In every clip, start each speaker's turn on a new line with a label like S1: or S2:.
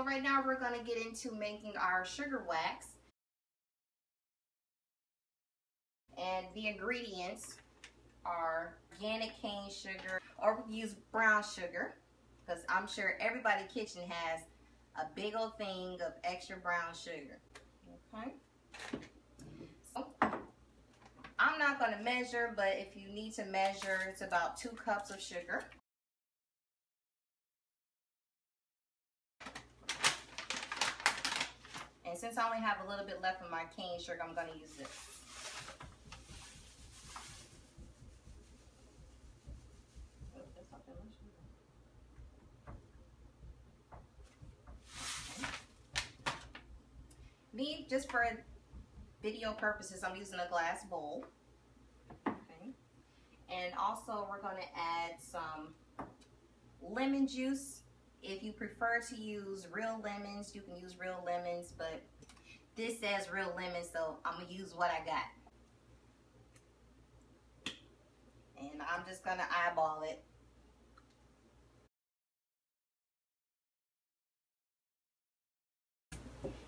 S1: right now we're going to get into making our sugar wax. And the ingredients are organic cane sugar, or we can use brown sugar, because I'm sure everybody's kitchen has a big old thing of extra brown sugar. Okay. So I'm not going to measure, but if you need to measure, it's about 2 cups of sugar. And since I only have a little bit left of my cane sugar, I'm going to use this. Me, just for video purposes, I'm using a glass bowl. Okay. And also we're going to add some lemon juice. If you prefer to use real lemons, you can use real lemons, but this says real lemons, so I'm going to use what I got. And I'm just going to eyeball it.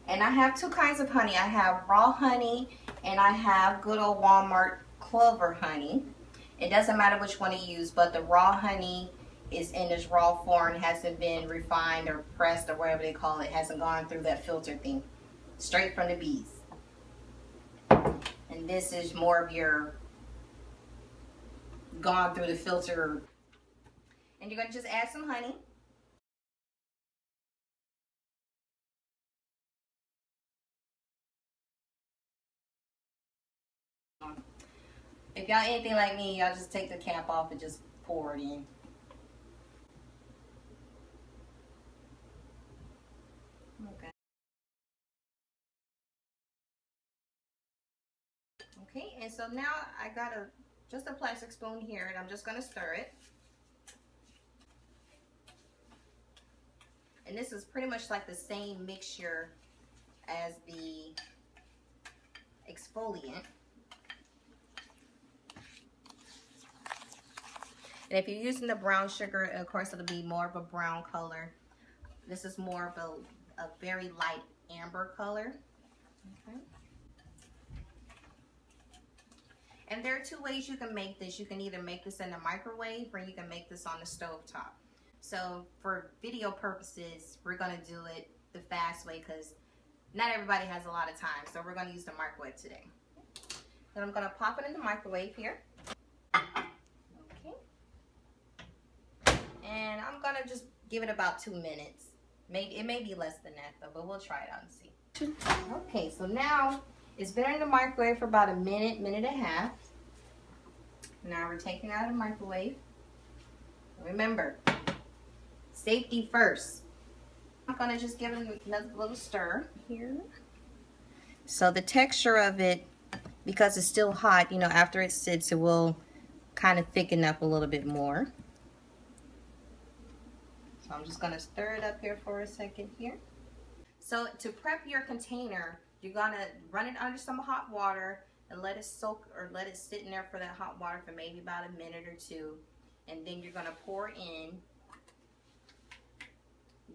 S1: And I have 2 kinds of honey. I have raw honey and I have good old Walmart Clover honey. It doesn't matter which one you use, but the raw honey is in its raw form, hasn't been refined or pressed or whatever they call it, hasn't gone through that filter thing. Straight from the bees. And this is more of your gone through the filter. And you're going to just add some honey. If y'all anything like me, y'all just take the cap off and just pour it in. Okay. Okay, and so now I got just a plastic spoon here, and I'm just going to stir it. And this is pretty much like the same mixture as the exfoliant. And if you're using the brown sugar, of course it'll be more of a brown color. This is more of a very light amber color. Okay. And there are 2 ways you can make this. You can either make this in the microwave or you can make this on the stove top. So for video purposes, we're going to do it the fast way because not everybody has a lot of time. So we're going to use the microwave today. Then I'm going to pop it in the microwave here. Okay. And I'm going to just give it about 2 minutes. It may be less than that though, but we'll try it out and see. Okay, so now it's been in the microwave for about a minute, minute and a half. Now we're taking it out of the microwave. Remember, safety first. I'm going to just give it another little stir here. So the texture of it, because it's still hot, you know, after it sits, it will kind of thicken up a little bit more. So I'm just going to stir it up here for a second here. So to prep your container, you're going to run it under some hot water and let it soak or let it sit in there for that hot water for maybe about a minute or 2. And then you're going to pour in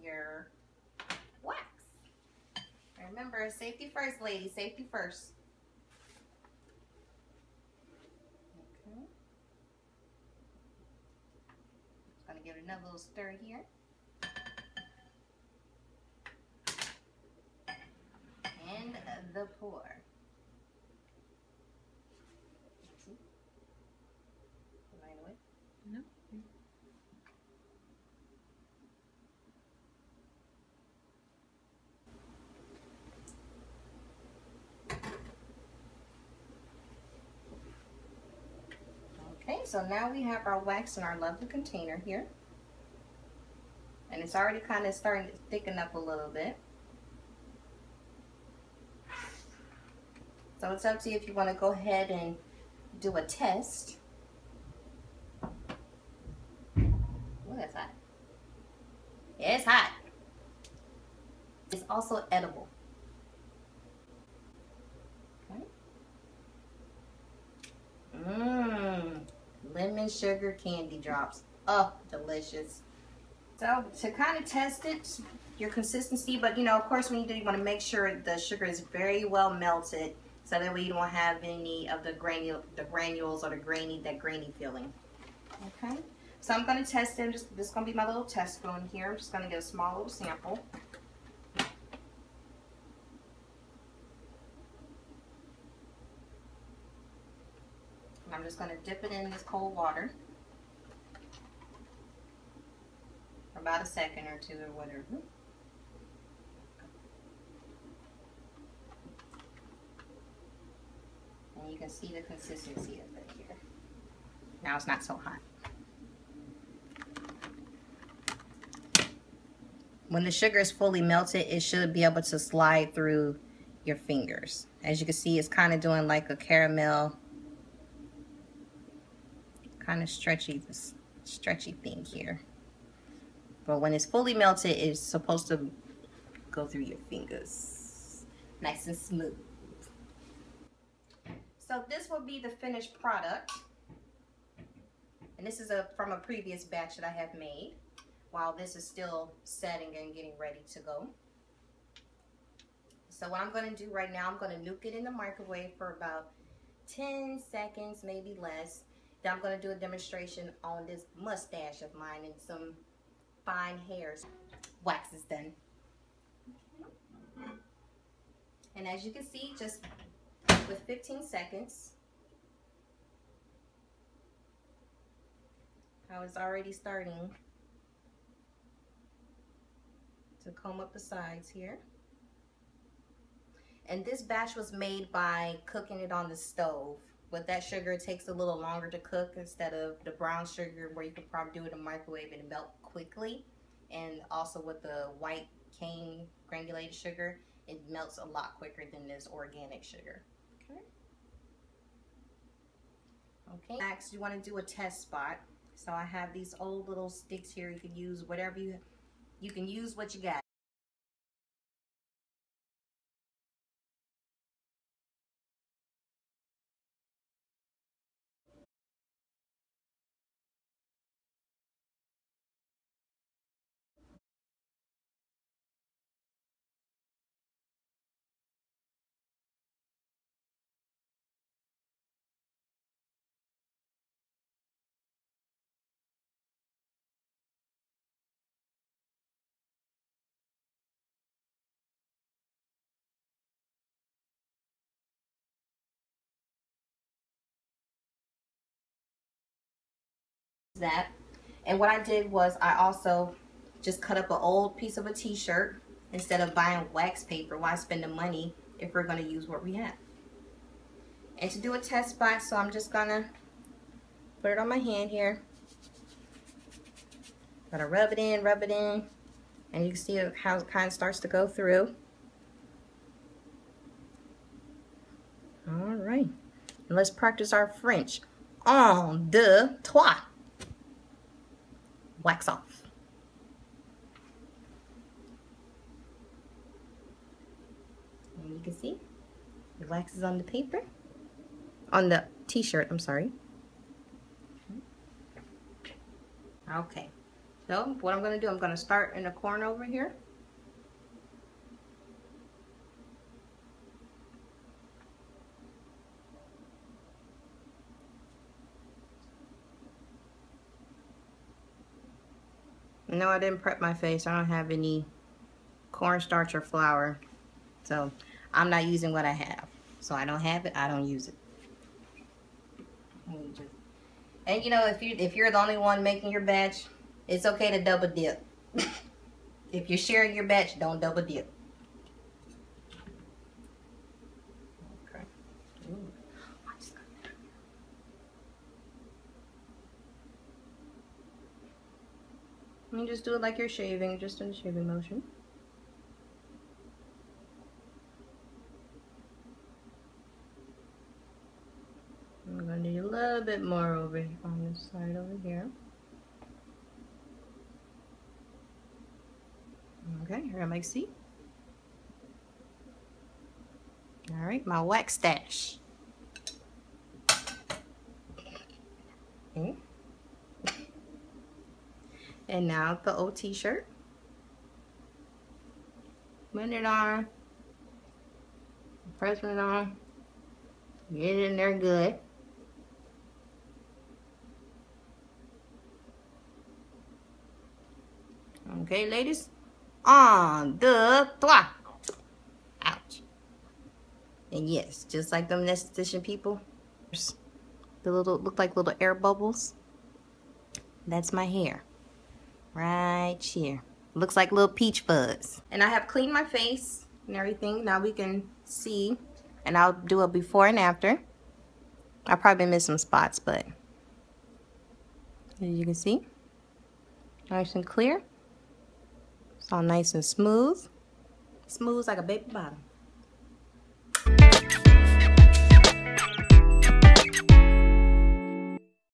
S1: your wax. Remember, safety first, ladies. Safety first. Okay. Just going to give it another little stir here. And the pour.
S2: No.
S1: Okay, so now we have our wax in our lovely container here. And it's already kind of starting to thicken up a little bit. So it's up to you if you want to go ahead and do a test. Oh, that's hot. Yeah, it's hot. It's also edible. Okay. Lemon sugar candy drops. Oh, delicious. So to kind of test it, your consistency, but you know, of course, when you do, you want to make sure the sugar is very well melted, so that way you don't have any of the granules or the grainy feeling. Okay, so I'm going to test it. This is going to be my little test spoon here. I'm just going to get a small little sample. And I'm just going to dip it in this cold water for about a second or two or whatever. And you can see the consistency of it here. Now it's not so hot. When the sugar is fully melted, it should be able to slide through your fingers. As you can see, it's kind of doing like a caramel, kind of stretchy thing here. But when it's fully melted, it's supposed to go through your fingers. Nice and smooth. So this will be the finished product. And this is from a previous batch that I have made, while this is still setting and getting ready to go. So what I'm going to do right now, I'm going to nuke it in the microwave for about 10 seconds, maybe less. Then I'm going to do a demonstration on this mustache of mine and some fine hairs. Wax is done. And as you can see, just with 15 seconds, how it's already starting to comb up the sides here. And this batch was made by cooking it on the stove. With that sugar, it takes a little longer to cook instead of the brown sugar where you could probably do it in the microwave and melt quickly. And also with the white cane granulated sugar, it melts a lot quicker than this organic sugar. Okay. Next, you want to do a test spot. So I have these old little sticks here. You can use whatever you can use what you got. That. And what I did was I also just cut up an old piece of a t-shirt instead of buying wax paper. Why spend the money if we're going to use what we have? And to do a test spot, so I'm just gonna put it on my hand here. Gotta rub it in, and you can see how it kind of starts to go through. All right, and let's practice our French. Un, deux, trois. Wax off. And you can see the wax is on the paper, on the t-shirt, I'm sorry. Okay, so what I'm going to do, I'm going to start in the corner over here. No, I didn't prep my face. I don't have any cornstarch or flour, so I'm not using what I have. So I don't have it, I don't use it. And you know, if you're the only one making your batch, it's okay to double dip. If you're sharing your batch, don't double dip. Okay. You just do it like you're shaving, just in the shaving motion. I'm going to do a little bit more over here, on this side over here. Okay, here I make see. All right, my wax stash. Okay. And now the old t-shirt. Put it on. Press it on. Get it in there good. Okay, ladies. On the trois. Ouch. And yes, just like them esthetician people. The little look like little air bubbles. That's my hair. Right here. Looks like little peach fuzz. And I have cleaned my face and everything. Now we can see. And I'll do a before and after. I probably missed some spots, but as you can see, nice and clear. It's all nice and smooth. Smooth like a baby bottom.